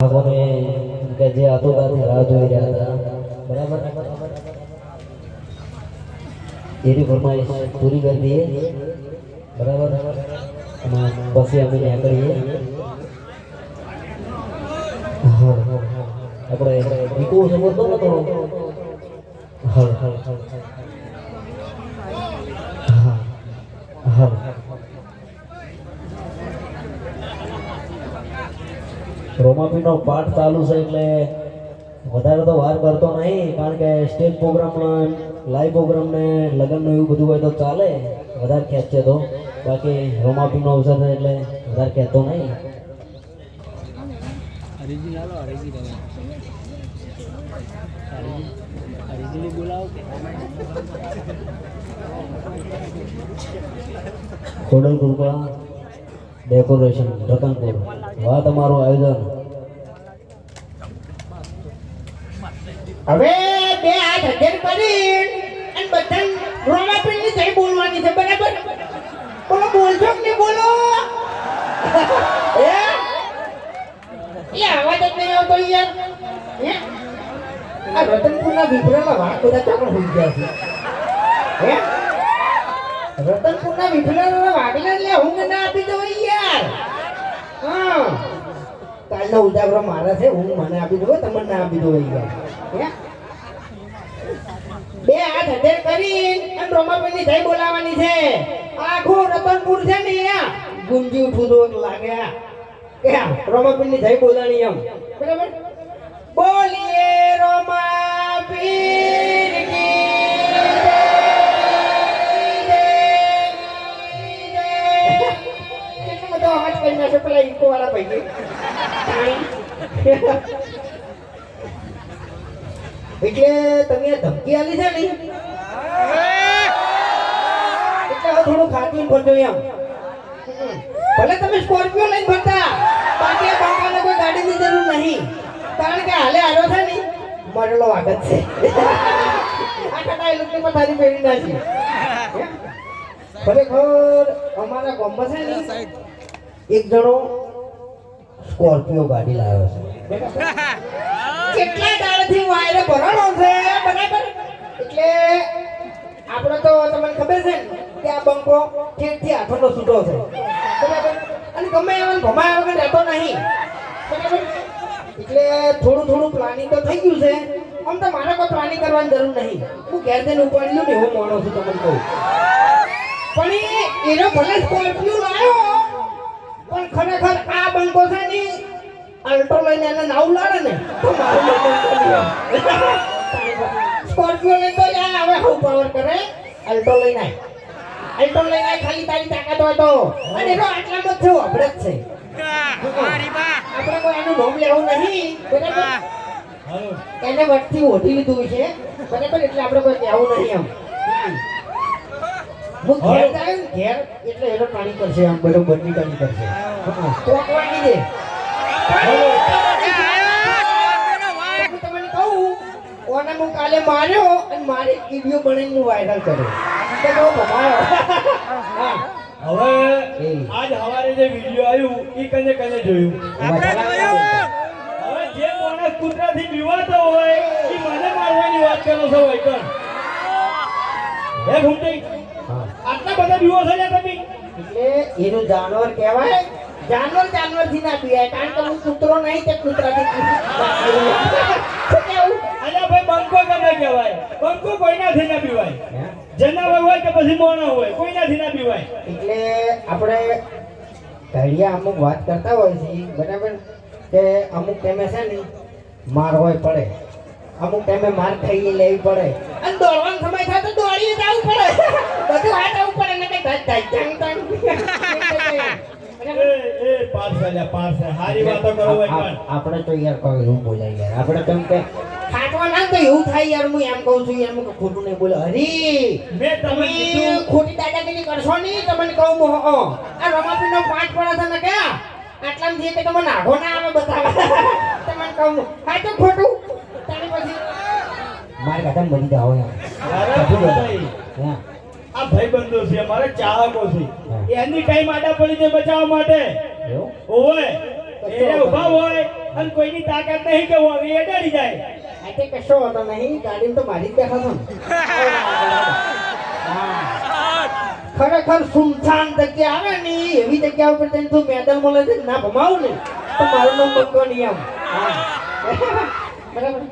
લોકોને કે જે આતુરતાથી રાહ જોઈ રહ્યા હતા બરાબર એની ફરમાઈશ પૂરી કરી દઈએ બરાબર અને પછી અમે નીકળીએ હા આપણે બીકો સમજતો ને થોડો હા હા હા રોમાપીનો પાઠ ચાલુ છે એટલે વધારે તો વાર કરતો નહીં કારણ કે સ્ટેજ પ્રોગ્રામ લાઈવ પ્રોગ્રામ ને લગ્નનું એવું બધું હોય તો ચાલે વધારે ખેંચે તો બાકી રોમાપીનો અવસર છે એટલે વધારે ખેંચતો નહીં ખોડલ કૃપા ડેકોરેશન રતનપુર વાહ તમારું આયોજન હવે બે હાથ હજાર કરી અને બધા રોમાપીની જઈ બોલવાની છે બરાબર બોલો બોલશો કે નહીં બોલો એ અવાજ જ નહીં આવતો યાર હે આ રતનપુરના વિફરેલા વાળ બધા ચાકણ હોઈ ગયા છે હે રતનપુરના વિફરેલા વાગલા એટલે ઊંઘ ના આપી દો યાર હા કાલનો ઉજાગરો મારા છે ઊંઘ મને આપી દો તમને ના આપી દો યાર હે બે હાથ હજાર કરી અને રોમાપીની જઈ બોલાવાની છે આખું રતનપુર છે ને ગુંજી ઉઠું તો લાગે કે રોમાપીની જઈ બોલાની એમ બરાબર બોલીએ રોમાપીર કી કેટલો બધો અવાજ કરી નાખ્યો પેલા ઈકો વાળા ભાઈ એટલે તમે ધમકી આલી છે ને એટલે થોડું ખાતું ફરજો એમ ભલે તમે સ્કોર્પિયો લઈને ફરતા બાકી આ બંકાને કોઈ ગાડીની જરૂર નહીં કારણ કે હાલે આવ્યો છે ને મરેલો વાગત છે આ કટાઈ લુકની પર તારી પેરી નાખી ખરેખર અમારા ગામમાં છે ને એક જણો સ્કોર્પિયો ગાડી લાવ્યો છે કેટલા દાડથી વાયરે ભરાણો છે બરાબર એટલે આપણે તો તમને ખબર છે ને કે આ બંકો ઠેઠથી હાથોનો છૂટો છે બરાબર અને ગમે એવા ભમાયા વગર રહેતો નહીં બરાબર એટલે થોડું પ્લાનિંગ તો થઈ ગયું છે આમ તો મારે કોઈ પ્લાનિંગ કરવાની જરૂર નહીં હું ઘેર જઈને ઉપાડી લઉં ને એવો માણસ છું તમને કહું પણ એનો ભલે સ્કોર્પિયો લાવ્યો પણ ખરેખર આ બંકો છે ને અલ્ટો લઈને એને નાવ લાડે ને તો મારું સ્કોર્પિયો લઈને તો યાર હવે હું પાવર કરે અલ્ટો લઈને અલ્ટો લઈને ખાલી તારી તાકાત હોય તો અને એનો આટલામાં જ છે આપણે જ છે આપણે કોઈ એનું નામ લેવું નહીં બરાબર એને વટથી ઓઢી લીધું છે બરાબર એટલે આપણે કોઈ કહેવું નહીં એમ હું ઘેર જાય ને ઘેર એટલે એનો પાણી કરશે આમ બરોબર ની પાણી કરશે ટોકવાની દે તમને કહું ઓને હું કાલે માર્યો અને મારી વિડિયો બનાવીને હું વાયરલ કર્યો તો બહુ ભમાયો હવે આજ હવારે જે વિડિયો આવ્યું ઈ કને જોયું આપણે જોયું હવે જે માણસ કૂતરાથી બીવાતો હોય ઈ મને મારવાની વાત કરો છો વૈકણ હે ઘૂંટી આટલા બધા બીવો છો ને તમે એટલે એનું જાનવર કહેવાય જાનવર થી ના પીવાય કારણ કે હું કૂતરો નહીં તે કૂતરાથી કેવું અલ્યા ભાઈ બંકો કને કહેવાય બંકો કોઈનાથી ના પીવાય જનાવર હોય કે પછી મોણો હોય કોઈનાથી ના પીવાય એટલે આપણે ઘડિયા અમુક વાત કરતા હોય છે બરાબર કે અમુક ટાઈમે છે ને માર હોય પડે અમુક ટાઈમે માર ખાઈ લેવી પડે અને દોડવાનો સમય થાય તો દોડી જવું પડે બધું હાથ આવવું પડે ને કે પાર્સલ હારી વાતો કરો વૈકણ આપણે તો યાર કોઈ એવું બોલાય યાર આપણે કેમ કે ખાટવા ના તો એવું થાય યાર હું એમ કહું છું યાર હું ખોટું નહીં બોલે હરી મેં તમને કીધું ખોટી દાદાગીરી કરશો નહીં તમને કહું આ રમાપીનો પાઠ પડે છે ને કે આટલામાં જે કે તમને નાગો ના આવે બતાવવા તમને કહું હા તો ખોટું તારી પછી મારે કાકા મરી જાવ યાર આ ભાઈબંધો છે મારા ચાહકો છે એની ટાઈમ આડા પડી જાય બચાવવા માટે ઓય એ ઉભા હોય અને કોઈની તાકાત નહીં કે હું હવે એ ડરી જાય આ તે કશો હતો નહીં ગાડીમાં તો મારી જ બેઠા છો ને હા. ખરેખર સુમસાન જગ્યા આવે ને એવી જગ્યા ઉપર તને તું મેડલ મળે છે ના ભમાવું ને તો મારું નામ બનતો નહીં આમ હા બરાબર.